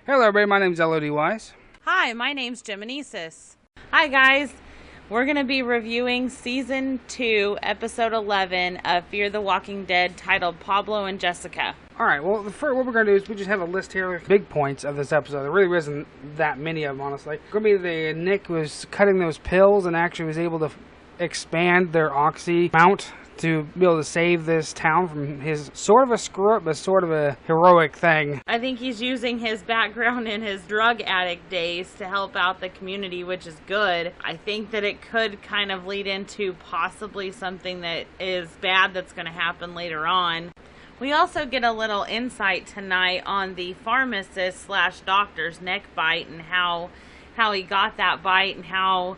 Hello everybody, my name's LODWise. Hi, my name's Jiminesis. Hi guys, we're going to be reviewing Season 2, Episode 11 of Fear the Walking Dead, titled Pablo and Jessica. Alright, well, what we're going to do is we just have a list here of big points of this episode. There really isn't that many of them, honestly. It's going to be Nick was cutting those pills and actually was able to expand their oxy amount to be able to save this town from his sort of a screw-up, but sort of a heroic thing. I think he's using his background in his drug addict days to help out the community, which is good. I think that it could kind of lead into possibly something that is bad that's going to happen later on. We also get a little insight tonight on the pharmacist / doctor's neck bite and how he got that bite and how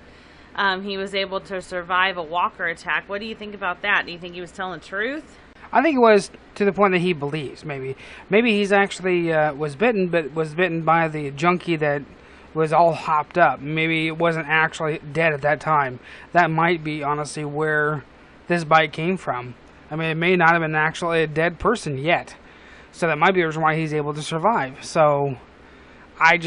he was able to survive a walker attack. What do you think about that? Do you think he was telling the truth? I think it was to the point that he believes, maybe. Maybe he's actually was bitten, but was bitten by the junkie that was all hopped up. Maybe it wasn't actually dead at that time. That might be, honestly, where this bite came from. I mean, it may not have been actually a dead person yet. So that might be the reason why he's able to survive. So, I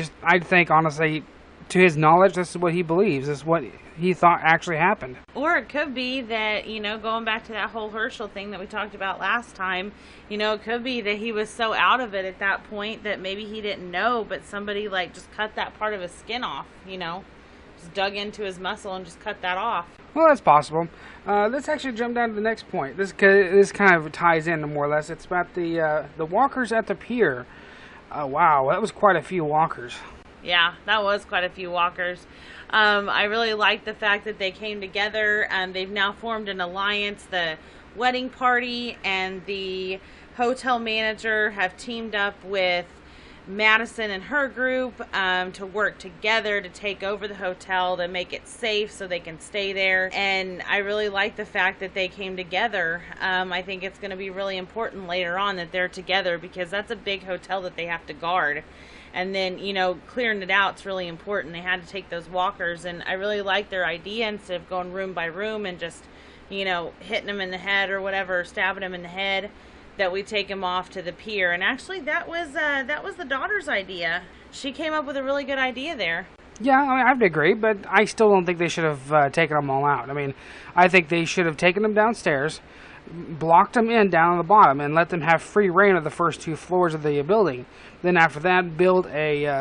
think, honestly, to his knowledge, this is what he believes. This is what he thought actually happened. Or it could be that, going back to that whole Herschel thing that we talked about last time, it could be that he was so out of it at that point that maybe he didn't know, but somebody, just cut that part of his skin off, just dug into his muscle and just cut that off. Well, that's possible. Let's actually jump down to the next point. This kind of ties in more or less. It's about the walkers at the pier. Wow, that was quite a few walkers. Yeah, that was quite a few walkers. I really like the fact that they came together and they've now formed an alliance. The wedding party and the hotel manager have teamed up with Madison and her group to work together to take over the hotel, to make it safe so they can stay there. And I really like the fact that they came together. I think it's going to be really important later on that they're together because that's a big hotel that they have to guard. And then, clearing it out is really important. They had to take those walkers, and I really like their idea instead of going room by room and just, hitting them in the head or whatever, stabbing them in the head, that we take them off to the pier. And actually, that was the daughter's idea. She came up with a really good idea there. Yeah, I have to agree, but I still don't think they should have taken them all out. I mean, I think they should have taken them downstairs, blocked them in down on the bottom, and let them have free reign of the first 2 floors of the building. Then after that, build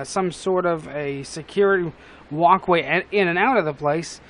some sort of a security walkway in and out of the place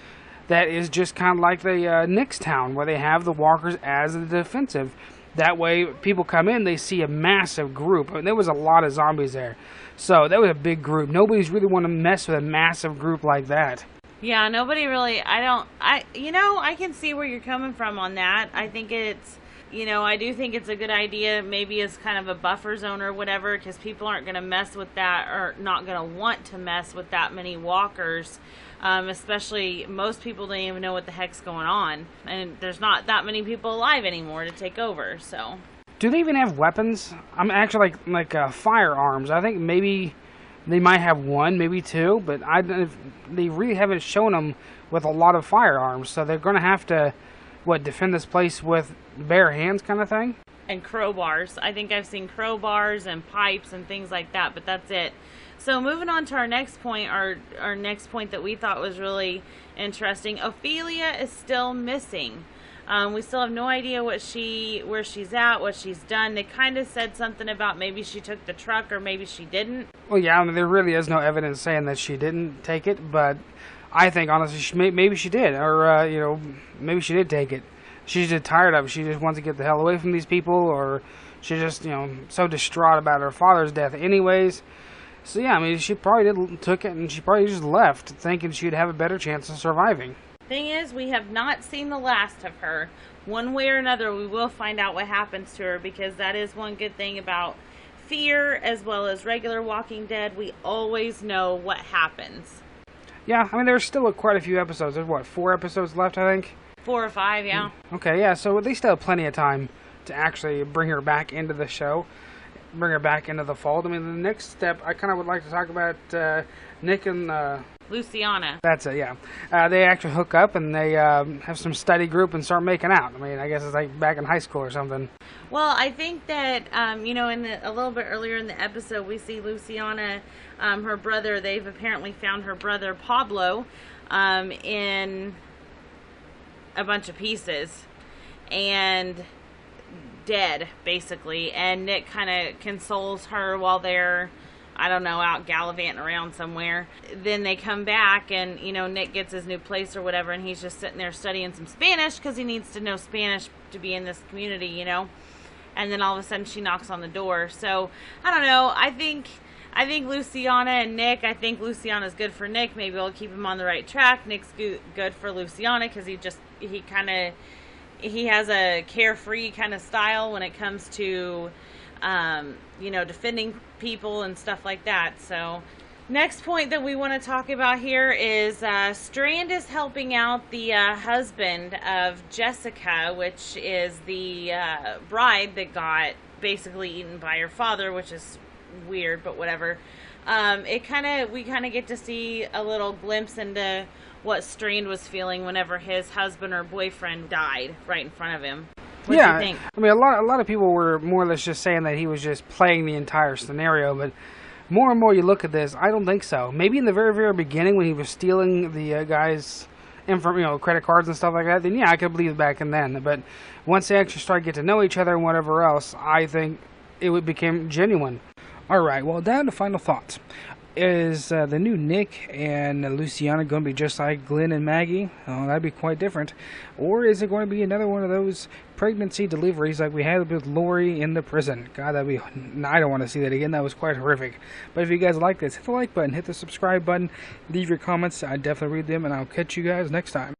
that is just kind of like the Nick's town, where they have the walkers as a defensive. That way, people come in, they see a massive group. I mean, there was a lot of zombies there. So that was a big group. Nobody's really want to mess with a massive group like that. Yeah, nobody really, I can see where you're coming from on that. I think it's, I do think it's a good idea, maybe as kind of a buffer zone or whatever, because people aren't going to mess with that, or not going to want to mess with that many walkers. Especially, most people don't even know what the heck's going on. And there's not that many people alive anymore to take over, so. Do they even have weapons? I'm actually like firearms. I think maybe they might have 1, maybe 2, but they really haven't shown them with a lot of firearms. So they're going to have to, defend this place with bare hands kind of thing? And crowbars. I think I've seen crowbars and pipes and things like that, but that's it. So moving on to our next point, our next point that we thought was really interesting. Ophelia is still missing. We still have no idea where she's at, what she's done. They kind of said something about maybe she took the truck or maybe she didn't. Well, yeah, I mean, there really is no evidence saying that she didn't take it, but I think, honestly, maybe she did, or, maybe she did take it. She's just tired of it. She just wants to get the hell away from these people, or she's just, so distraught about her father's death anyways. So, yeah, I mean, she probably took it, and she probably just left, thinking she'd have a better chance of surviving. Thing is, we have not seen the last of her. One way or another, we will find out what happens to her, because that is one good thing about Fear, as well as regular Walking Dead. We always know what happens. Yeah, I mean, there's still quite a few episodes. There's, 4 episodes left, I think? 4 or 5, yeah. Okay, yeah, so they still have plenty of time to actually bring her back into the show. bring her back into the fold. I mean, the next step, I kind of would like to talk about Nick and Luciana. That's it, yeah. They actually hook up and they have some study group and start making out. I mean, I guess it's like back in high school or something. Well, I think that, you know, a little bit earlier in the episode, we see Luciana, her brother, they've apparently found her brother Pablo in a bunch of pieces and dead, basically. And Nick kind of consoles her while they're, I don't know, out gallivanting around somewhere. Then they come back and, you know, Nick gets his new place or whatever, and he's just sitting there studying some Spanish because he needs to know Spanish to be in this community, you know. And then all of a sudden she knocks on the door. So, I don't know. I think Luciana and Nick, I think Luciana's good for Nick. Maybe we'll keep him on the right track. Nick's good for Luciana because he has a carefree kind of style when it comes to, you know, defending people and stuff like that. So, next point that we want to talk about here is Strand is helping out the husband of Jessica, which is the bride that got basically eaten by her father, which is weird, but whatever. We kind of get to see a little glimpse into what Strand was feeling whenever his husband or boyfriend died right in front of him. What do you think? I mean, a lot of people were more or less just saying that he was just playing the entire scenario, but more and more you look at this, I don't think so. Maybe in the very, very beginning when he was stealing the guy's credit cards and stuff like that, then yeah, I could believe it back and then. But once they actually started to get to know each other and whatever else, I think it became genuine. All right, well, down to final thoughts. Is the new Nick and Luciana going to be just like Glenn and Maggie? Oh, that'd be quite different. Or is it going to be another one of those pregnancy deliveries like we had with Lori in the prison? God, I don't want to see that again. That was quite horrific. But if you guys like this, hit the like button, hit the subscribe button, leave your comments. I definitely read them, and I'll catch you guys next time.